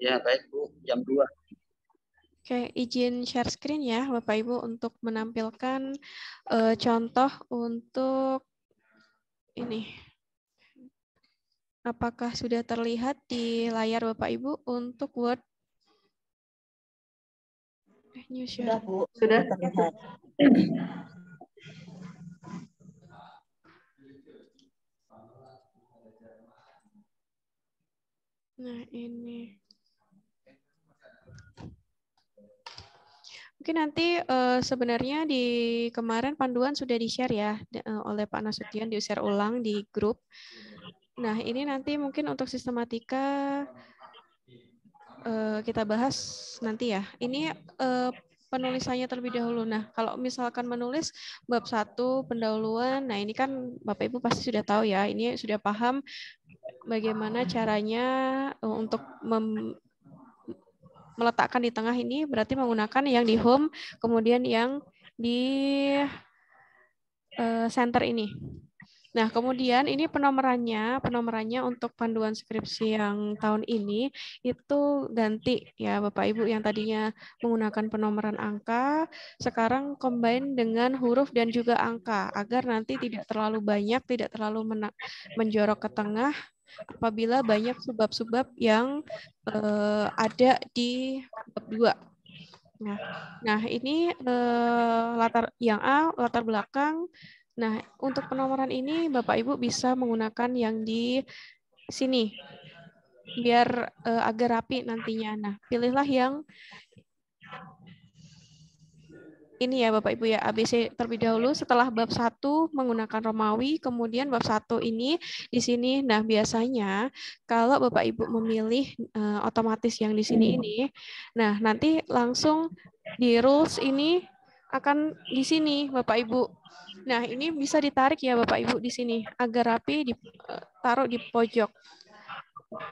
Ya, baik Bu, jam 2. Oke, izin share screen ya Bapak Ibu untuk menampilkan contoh untuk ini. Apakah sudah terlihat di layar Bapak Ibu untuk Word? New Sudah, share. Bu. Sudah terlihat. Nah, ini. Mungkin nanti sebenarnya di kemarin panduan sudah di-share ya oleh Pak Nasution, di-share ulang di grup. Nah, ini nanti mungkin untuk sistematika kita bahas nanti ya. Ini penulisannya terlebih dahulu. Nah, kalau misalkan menulis bab 1 pendahuluan, nah ini kan Bapak Ibu pasti sudah tahu ya, ini sudah paham bagaimana caranya untuk meletakkan di tengah ini, berarti menggunakan yang di home, kemudian yang di center ini. Nah, kemudian ini penomorannya untuk panduan skripsi yang tahun ini itu ganti ya Bapak Ibu, yang tadinya menggunakan penomoran angka, sekarang combine dengan huruf dan juga angka agar nanti tidak terlalu banyak, tidak terlalu menjorok ke tengah apabila banyak sebab-sebab yang ada di bab 2. Nah ini latar yang A, latar belakang. Nah, untuk penomoran ini Bapak Ibu bisa menggunakan yang di sini biar agak rapi nantinya. Nah, pilihlah yang ini ya Bapak Ibu ya, ABC terlebih dahulu, setelah bab 1 menggunakan Romawi, kemudian bab 1 ini di sini. Nah, biasanya kalau Bapak Ibu memilih otomatis yang di sini ini, nah nanti langsung di rules ini akan di sini Bapak Ibu. Nah, ini bisa ditarik ya Bapak Ibu di sini agar rapi, ditaruh di pojok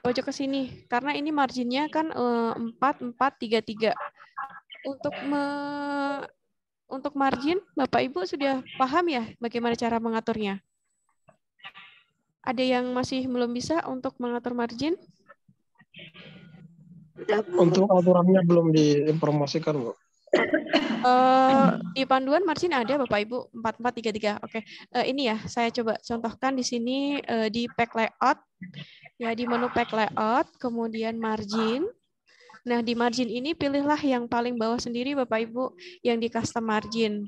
ke sini karena ini marginnya kan 4 4 3 3. Untuk margin, Bapak Ibu sudah paham ya bagaimana cara mengaturnya? Ada yang masih belum bisa untuk mengatur margin? Untuk aturannya belum diinformasikan, Bu. Di panduan margin ada Bapak Ibu 4433. Oke. Ini ya saya coba contohkan di sini di pack layout. Ya di menu pack layout, kemudian margin. Nah, di margin ini pilihlah yang paling bawah sendiri Bapak Ibu yang di custom margin.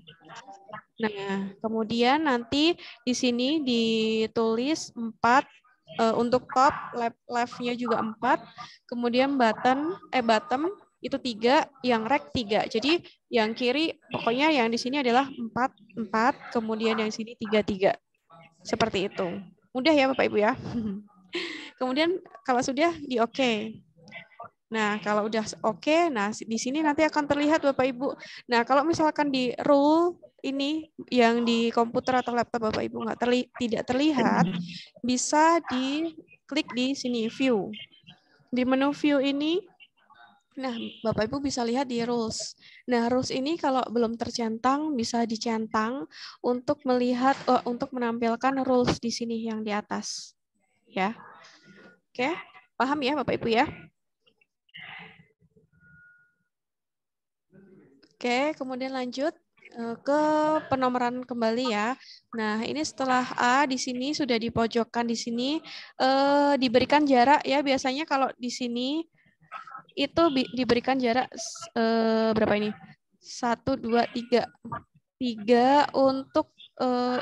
Nah, kemudian nanti di sini ditulis 4 untuk top, left-nya juga 4, kemudian bottom itu 3, yang right 3. Jadi yang kiri pokoknya yang di sini adalah 4, 4, kemudian yang sini 3, 3. Seperti itu. Mudah ya Bapak Ibu ya. Kemudian kalau sudah di oke. Nah, kalau udah oke, nah di sini nanti akan terlihat Bapak Ibu. Nah, kalau misalkan di rule ini yang di komputer atau laptop Bapak Ibu tidak terlihat, bisa diklik di sini view. Di menu view ini, nah Bapak Ibu bisa lihat di rules. Nah, rules ini kalau belum tercentang bisa dicentang untuk melihat untuk menampilkan rules di sini yang di atas. Ya. Oke, paham ya Bapak Ibu ya? Oke, kemudian lanjut ke penomoran kembali ya. Nah, ini setelah A di sini sudah dipojokkan di sini diberikan jarak ya. Biasanya kalau di sini itu diberikan jarak berapa ini? 1, 2, 3. 3 untuk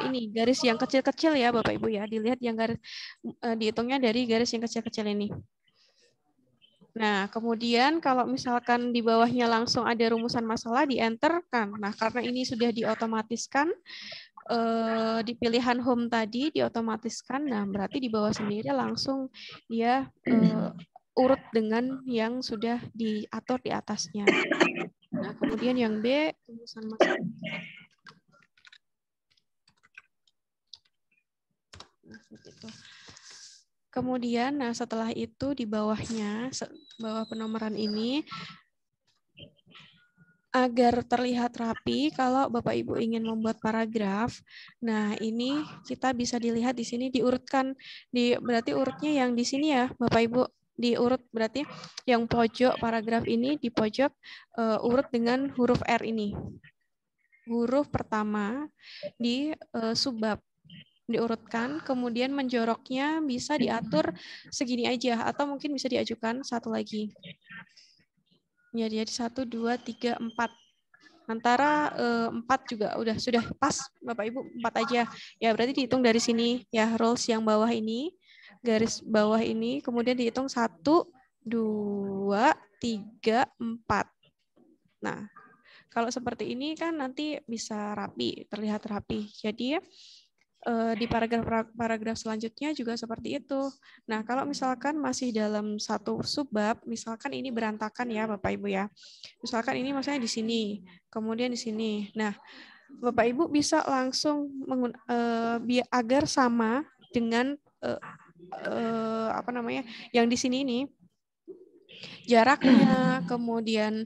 ini garis yang kecil-kecil ya Bapak Ibu ya. Dilihat yang garis dihitungnya dari garis yang kecil-kecil ini. Nah, kemudian kalau misalkan di bawahnya langsung ada rumusan masalah, di-enter kan. Nah, karena ini sudah diotomatiskan, di pilihan home tadi diotomatiskan, nah berarti di bawah sendiri langsung dia urut dengan yang sudah diatur di atasnya. Nah, kemudian yang B, rumusan masalah. Nah, begitu. Kemudian, nah setelah itu di bawahnya, bawah penomoran ini, agar terlihat rapi, kalau Bapak Ibu ingin membuat paragraf, nah ini kita bisa dilihat di sini diurutkan, berarti urutnya yang di sini ya Bapak Ibu. diurut, berarti yang pojok paragraf ini di pojok urut dengan huruf R ini. Huruf pertama di subbab diurutkan, kemudian menjoroknya bisa diatur segini aja atau mungkin bisa diajukan satu lagi. Ya, jadi 1, 2, 3, 4. Antara 4 juga sudah pas Bapak Ibu, 4 aja. Ya, berarti dihitung dari sini ya, rules yang bawah ini, garis bawah ini, kemudian dihitung 1, 2, 3, 4. Nah, kalau seperti ini kan nanti bisa rapi, terlihat rapi. Jadi di paragraf selanjutnya juga seperti itu. Nah, kalau misalkan masih dalam satu subbab, misalkan ini berantakan ya Bapak Ibu ya. Misalkan ini maksudnya di sini, kemudian di sini. Nah, Bapak Ibu bisa langsung agar sama dengan apa namanya yang di sini ini jaraknya, kemudian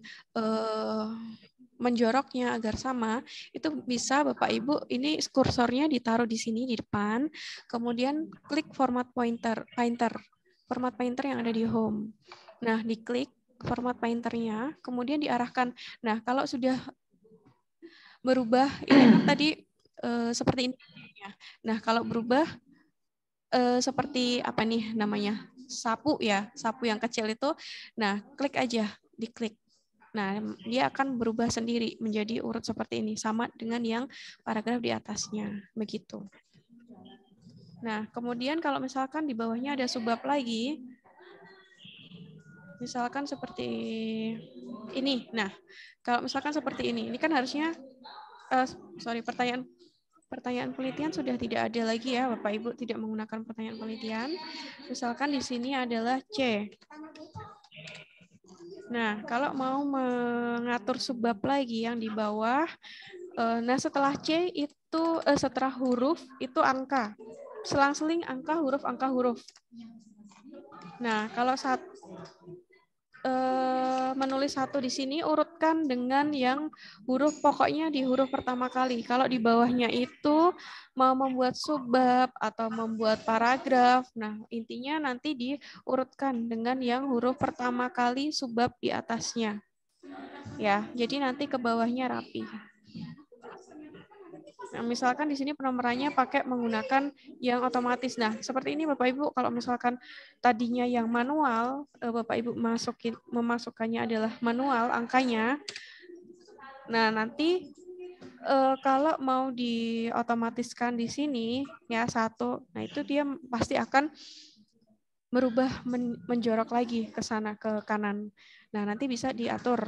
menjoroknya agar sama, itu bisa Bapak Ibu, ini kursornya ditaruh di sini di depan, kemudian klik format painter yang ada di home. Nah, diklik format painternya, kemudian diarahkan. Nah, kalau sudah berubah, ini kan tadi seperti ini. Nah, kalau berubah seperti apa nih namanya? Sapu ya, sapu yang kecil itu. Nah, klik aja, diklik. Nah, dia akan berubah sendiri menjadi urut seperti ini, sama dengan yang paragraf di atasnya, begitu. Nah, kemudian kalau misalkan di bawahnya ada subbab lagi, misalkan seperti ini. Nah, kalau misalkan seperti ini kan harusnya, pertanyaan penelitian sudah tidak ada lagi ya, Bapak Ibu tidak menggunakan pertanyaan penelitian. Misalkan di sini adalah C. Nah, kalau mau mengatur subbab lagi yang di bawah, nah setelah C itu, setelah huruf itu angka. Selang-seling angka, huruf. Nah, kalau menulis satu di sini, urutkan dengan yang huruf pokoknya di huruf pertama kali. Kalau di bawahnya itu mau membuat subbab atau membuat paragraf, nah intinya nanti diurutkan dengan yang huruf pertama kali subbab di atasnya. Ya, jadi nanti ke bawahnya rapi. Nah, misalkan di sini penomorannya pakai menggunakan yang otomatis. Nah, seperti ini Bapak Ibu, kalau misalkan tadinya yang manual, Bapak Ibu memasukkannya adalah manual angkanya. Nah, nanti kalau mau diotomatiskan di sini ya 1, nah itu dia pasti akan berubah menjorok lagi ke sana ke kanan. Nah, nanti bisa diatur,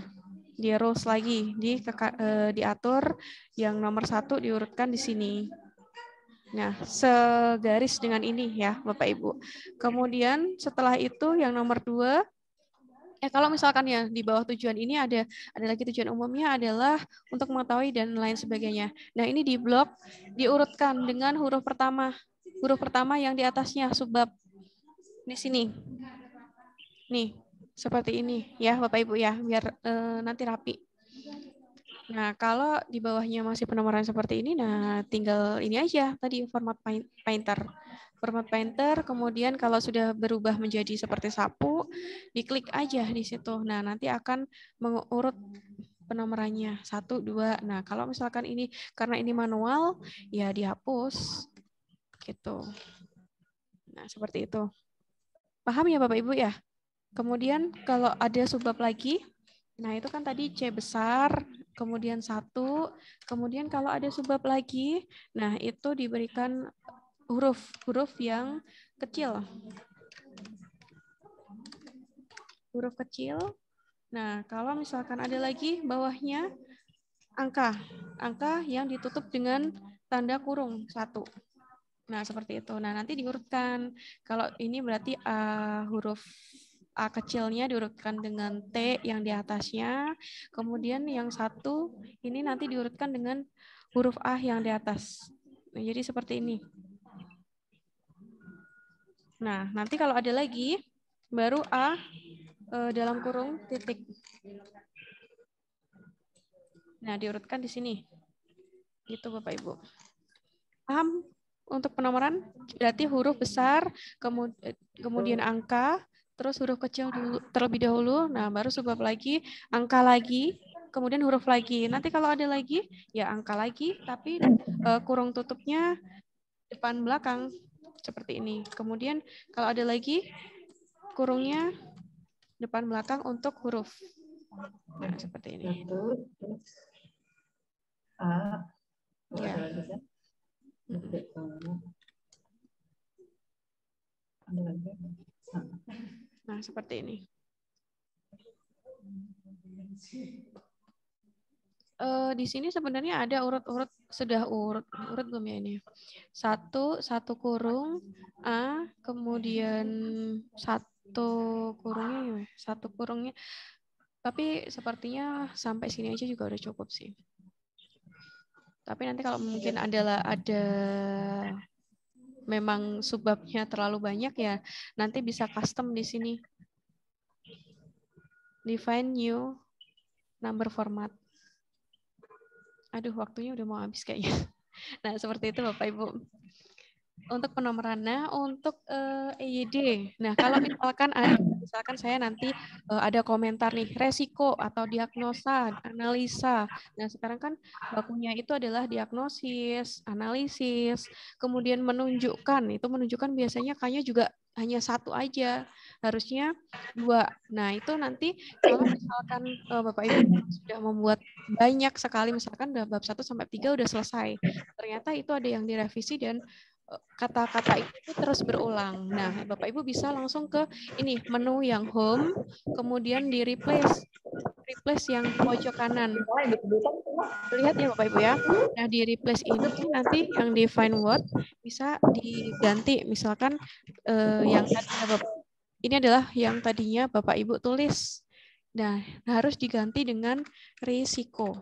di rules lagi, diatur yang nomor 1 diurutkan di sini. Nah, segaris dengan ini ya, Bapak Ibu. Kemudian setelah itu yang nomor 2, kalau misalkan ya di bawah tujuan ini ada lagi tujuan umumnya adalah untuk mengetahui dan lain sebagainya. Nah, ini di blok diurutkan dengan huruf pertama yang di atasnya subbab di sini. Nih, seperti ini ya Bapak Ibu ya, biar nanti rapi. Nah, kalau di bawahnya masih penomoran seperti ini, nah tinggal ini aja tadi format painter. Format painter, kemudian kalau sudah berubah menjadi seperti sapu, diklik aja di situ. Nah, nanti akan mengurut penomorannya 1, 2. Nah, kalau misalkan ini karena ini manual, ya dihapus gitu. Nah, seperti itu. Paham ya Bapak Ibu ya? Kemudian kalau ada subbab lagi, nah itu kan tadi C besar, kemudian 1, kemudian kalau ada subbab lagi, nah itu diberikan huruf yang kecil. Huruf kecil. Nah, kalau misalkan ada lagi bawahnya angka yang ditutup dengan tanda kurung 1. Nah, seperti itu. Nah, nanti diurutkan. Kalau ini berarti huruf A kecilnya diurutkan dengan T yang di atasnya. Kemudian yang 1 ini nanti diurutkan dengan huruf A yang di atas. Nah, jadi seperti ini. Nah, nanti kalau ada lagi, baru A dalam kurung titik. Nah, diurutkan di sini. Gitu Bapak Ibu. Paham untuk penomoran? Berarti huruf besar, kemudian angka, terus huruf kecil dulu terlebih dahulu, nah baru subbab lagi, angka lagi, kemudian huruf lagi. Nanti kalau ada lagi, ya angka lagi, tapi kurung tutupnya depan belakang seperti ini. Kemudian kalau ada lagi kurungnya depan belakang untuk huruf. Nah, seperti ini. Ya. Nah, seperti ini. Di sini sebenarnya ada urut-urut, sudah urut belum ya ini? Satu kurung A, kemudian satu kurungnya. Tapi sepertinya sampai sini aja juga udah cukup sih. Tapi nanti kalau mungkin ada memang subbabnya terlalu banyak ya, nanti bisa custom di sini. Define new number format. Aduh, waktunya udah mau habis kayaknya. Nah, seperti itu Bapak Ibu. Untuk penomorannya, untuk EYD. Nah, kalau misalkan saya nanti ada komentar nih, resiko atau diagnosa, analisa. Nah, sekarang kan bakunya itu adalah diagnosis, analisis, kemudian menunjukkan. Itu menunjukkan biasanya kayaknya juga hanya satu aja, harusnya 2. Nah, itu nanti kalau misalkan Bapak Ibu sudah membuat banyak sekali, misalkan bab 1 sampai 3 udah selesai. Ternyata itu ada yang direvisi dan kata-kata itu terus berulang. Nah, Bapak Ibu bisa langsung ke ini menu yang home, kemudian di replace yang pojok kanan. Lihat ya Bapak Ibu ya. Nah, di replace ini nanti yang define word bisa diganti. Misalkan yang tadinya ini adalah yang tadinya Bapak Ibu tulis. Nah, harus diganti dengan risiko.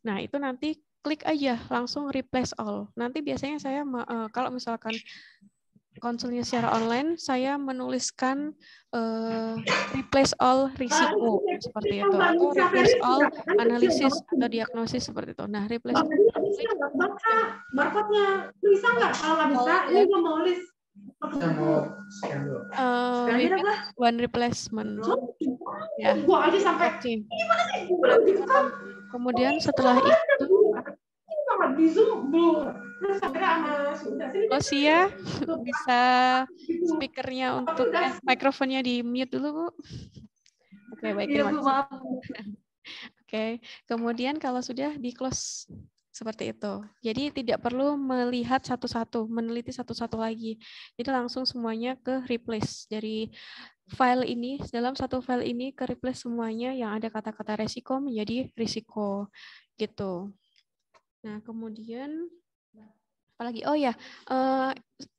Nah, itu nanti klik aja langsung replace all. Nanti biasanya saya kalau misalkan konsulnya secara online, saya menuliskan replace all risiko seperti itu, atau replace all analisis atau diagnosis seperti itu. Nah, replace all barcode-nya bisa nggak? Kalau nggak bisa, ini gue mau list. One replacement. Ya. Gua aja sampai gimana sih? Kemudian setelah itu di Zoom belum. Terus akhirnya sama ya bisa speakernya untuk mikrofonnya di mute dulu, Bu. Oke, baik, terima kasih. Oke, kemudian kalau sudah di close seperti itu. Jadi tidak perlu melihat satu-satu, meneliti satu-satu lagi. Jadi langsung semuanya ke replace dari file ini, dalam satu file ini ke replace semuanya yang ada kata-kata resiko menjadi risiko gitu. Nah, kemudian apalagi? Oh ya,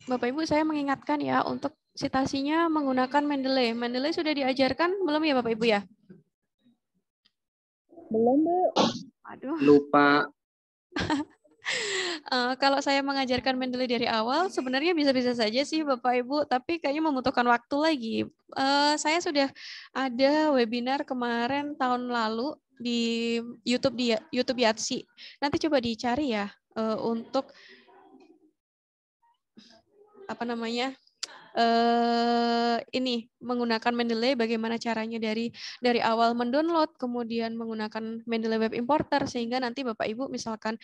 Bapak Ibu saya mengingatkan ya untuk citasinya menggunakan Mendeley. Mendeley sudah diajarkan belum ya Bapak Ibu ya? Belum, Bu. Aduh. Lupa. Kalau saya mengajarkan Mendeley dari awal, sebenarnya bisa-bisa saja sih Bapak Ibu, tapi kayaknya membutuhkan waktu lagi. Saya sudah ada webinar kemarin tahun lalu di YouTube Yatsi. Nanti coba dicari ya untuk apa namanya? Ini menggunakan Mendeley, bagaimana caranya dari awal mendownload, kemudian menggunakan Mendeley Web Importer, sehingga nanti Bapak Ibu misalkan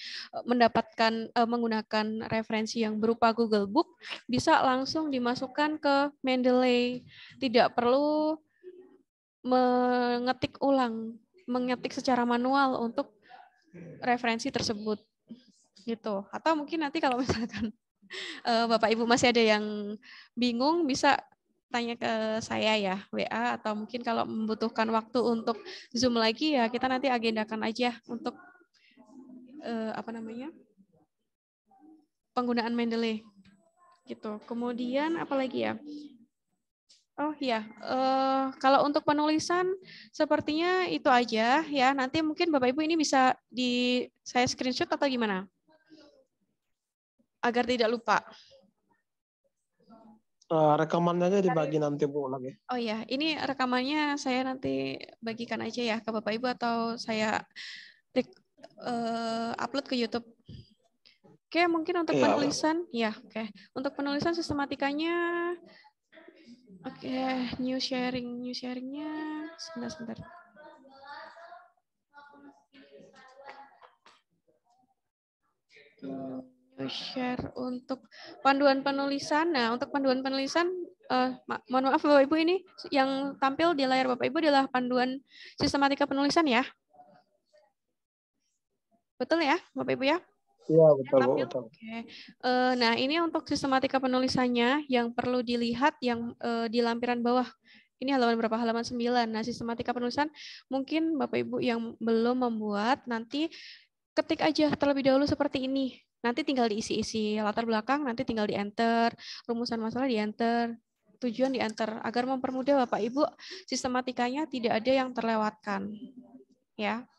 mendapatkan menggunakan referensi yang berupa Google Book, bisa langsung dimasukkan ke Mendeley, tidak perlu mengetik secara manual untuk referensi tersebut gitu. Atau mungkin nanti kalau misalkan Bapak Ibu masih ada yang bingung, bisa tanya ke saya ya, WA, atau mungkin kalau membutuhkan waktu untuk Zoom lagi ya kita nanti agendakan aja untuk penggunaan Mendeley gitu. Kemudian apalagi ya? Oh ya, kalau untuk penulisan sepertinya itu aja ya. Nanti mungkin Bapak Ibu ini bisa saya screenshot atau gimana? Agar tidak lupa. Rekamannya aja dibagi nanti Bu lagi. Oh ya, ini rekamannya saya nanti bagikan aja ya ke Bapak Ibu atau saya upload ke YouTube. Oke, mungkin untuk penulisan, ya oke. Untuk penulisan sistematikanya Oke, new sharingnya sebentar. New share untuk panduan penulisan. Nah, untuk panduan penulisan, mohon maaf Bapak Ibu, ini yang tampil di layar Bapak Ibu adalah panduan sistematika penulisan ya. Betul ya, Bapak Ibu ya? Iya, betul, Bu. Tampil? Betul. Oke. Nah, ini untuk sistematika penulisannya yang perlu dilihat yang di lampiran bawah. Ini halaman berapa? Halaman 9. Nah, sistematika penulisan mungkin Bapak Ibu yang belum membuat, nanti ketik aja terlebih dahulu seperti ini. Nanti tinggal diisi-isi latar belakang, nanti tinggal di-enter, rumusan masalah di-enter, tujuan di-enter, agar mempermudah Bapak Ibu sistematikanya tidak ada yang terlewatkan. Ya.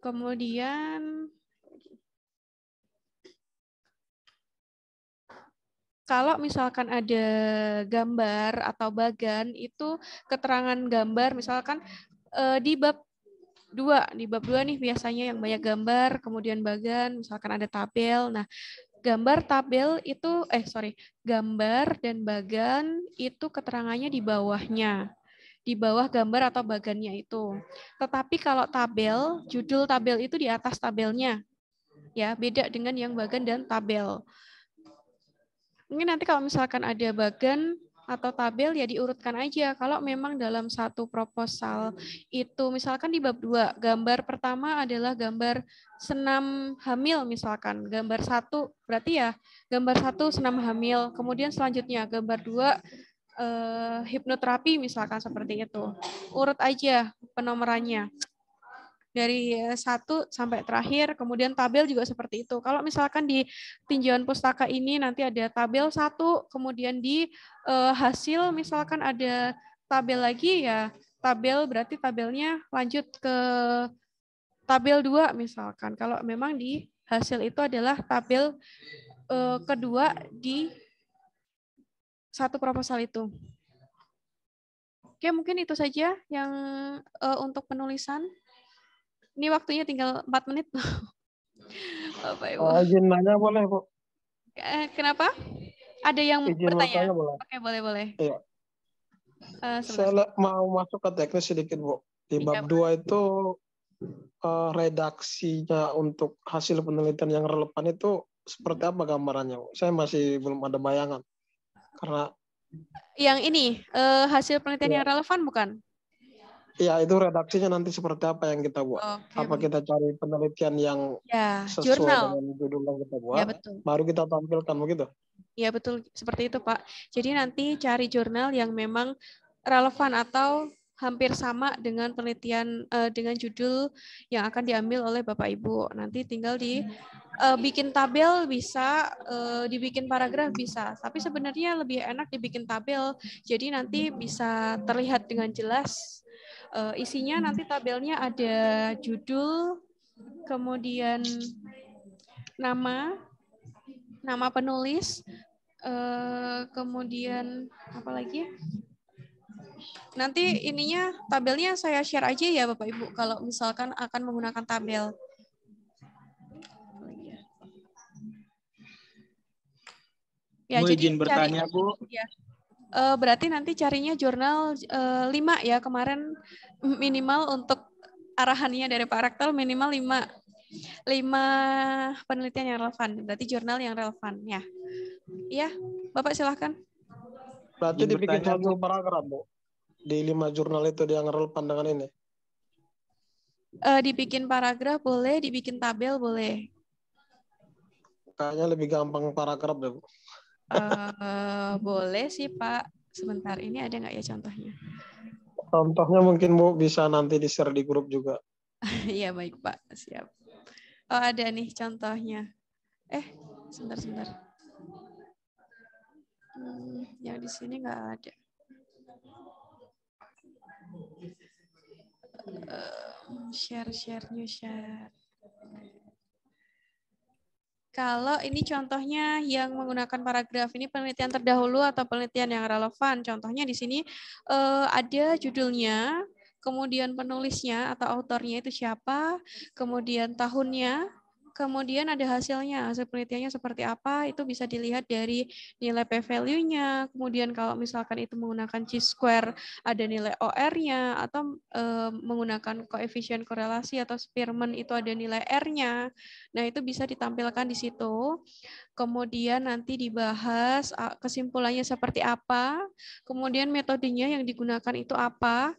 Kemudian kalau misalkan ada gambar atau bagan, itu keterangan gambar, misalkan di bab 2 nih biasanya yang banyak gambar, kemudian bagan, misalkan ada tabel. Nah, gambar, tabel itu, gambar dan bagan itu keterangannya di bawahnya. Di bawah gambar atau bagannya itu. Tetapi kalau tabel, judul tabel itu di atas tabelnya. Ya, beda dengan yang bagan dan tabel. Mungkin nanti kalau misalkan ada bagan atau tabel ya diurutkan aja. Kalau memang dalam satu proposal itu misalkan di bab 2, gambar pertama adalah gambar senam hamil misalkan. Gambar 1 berarti ya gambar 1 senam hamil. Kemudian selanjutnya gambar 2 hipnoterapi misalkan seperti itu. Urut aja penomorannya. Dari 1 sampai terakhir, kemudian tabel juga seperti itu. Kalau misalkan di tinjauan pustaka ini nanti ada tabel 1, kemudian di hasil misalkan ada tabel lagi, ya tabel berarti tabelnya lanjut ke tabel 2 misalkan. Kalau memang di hasil itu adalah tabel kedua di satu proposal itu. Oke, mungkin itu saja yang untuk penulisan. Ini waktunya tinggal 4 menit. Bapak Ibu. Izin nanya boleh, Bu? Kenapa? Ada yang Izin bertanya? bertanya boleh? Oke, boleh. Iya. Sebentar. Saya mau masuk ke teknis sedikit, Bu. Di bab 2 itu redaksinya untuk hasil penelitian yang relevan itu seperti apa gambarannya, Bu? Saya masih belum ada bayangan. Karena yang ini hasil penelitian yang relevan bukan? iya, itu redaksinya nanti seperti apa yang kita buat. Oke, Apa kita cari penelitian yang sesuai jurnal. dengan judul yang kita buat, Ya, betul. baru kita tampilkan begitu? Ya, betul. Seperti itu, Pak. Jadi nanti cari jurnal yang memang relevan atau hampir sama dengan penelitian dengan judul yang akan diambil oleh Bapak Ibu. Nanti tinggal bikin tabel bisa, dibikin paragraf bisa. Tapi sebenarnya lebih enak dibikin tabel. Jadi nanti bisa terlihat dengan jelas. Isinya nanti tabelnya ada judul, kemudian nama penulis, kemudian apa lagi? Nanti ininya tabelnya saya share aja ya Bapak Ibu kalau misalkan akan menggunakan tabel. Ya, Bu, jadi izin bertanya, Bu. Ya. Berarti nanti carinya jurnal 5 ya, kemarin minimal untuk arahannya dari Pak Rektor minimal 5 penelitian yang relevan, berarti jurnal yang relevan ya. Iya, Bapak silahkan. Berarti dibikin satu paragraf, Bu, di 5 jurnal itu yang relevan dengan ini. Dibikin paragraf boleh, dibikin tabel boleh. Kayaknya lebih gampang paragraf deh, Bu. Boleh sih Pak. Sebentar, ini ada nggak ya contohnya? Contohnya mungkin Bu bisa nanti di-share di grup juga. Iya baik Pak, siap. Oh ada nih contohnya. Sebentar. Yang di sini nggak ada. New share. Kalau ini contohnya yang menggunakan paragraf, ini penelitian terdahulu atau penelitian yang relevan. Contohnya di sini ada judulnya, kemudian penulisnya atau autornya itu siapa, kemudian tahunnya, kemudian ada hasilnya, hasil penelitiannya seperti apa, itu bisa dilihat dari nilai p-value-nya, kemudian kalau misalkan itu menggunakan chi-square, ada nilai OR-nya, atau menggunakan koefisien korelasi atau Spearman itu ada nilai R-nya. Nah, itu bisa ditampilkan di situ. Kemudian nanti dibahas kesimpulannya seperti apa, kemudian metodenya yang digunakan itu apa.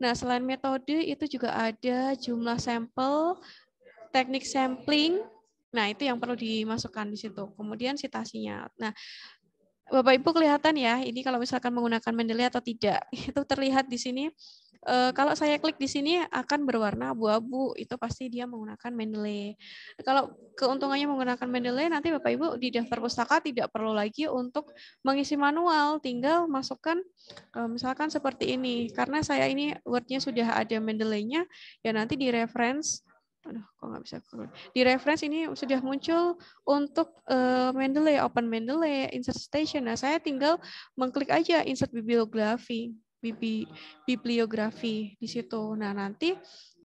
Nah, selain metode itu juga ada jumlah sampel, teknik sampling. Nah, itu yang perlu dimasukkan di situ. Kemudian citasinya. Nah, Bapak Ibu kelihatan ya, ini kalau misalkan menggunakan Mendeley atau tidak. Itu terlihat di sini. Kalau saya klik di sini akan berwarna abu-abu, itu pasti dia menggunakan Mendeley. Kalau keuntungannya menggunakan Mendeley, nanti Bapak Ibu di daftar pustaka tidak perlu lagi untuk mengisi manual, tinggal masukkan misalkan seperti ini. Karena saya ini Word-nya sudah ada Mendeley-nya, ya nanti di reference, aduh kok nggak bisa di reference ini sudah muncul untuk Mendeley, Open Mendeley, Insert Station. Nah, saya tinggal mengklik aja Insert Bibliografi di situ. Nah, nanti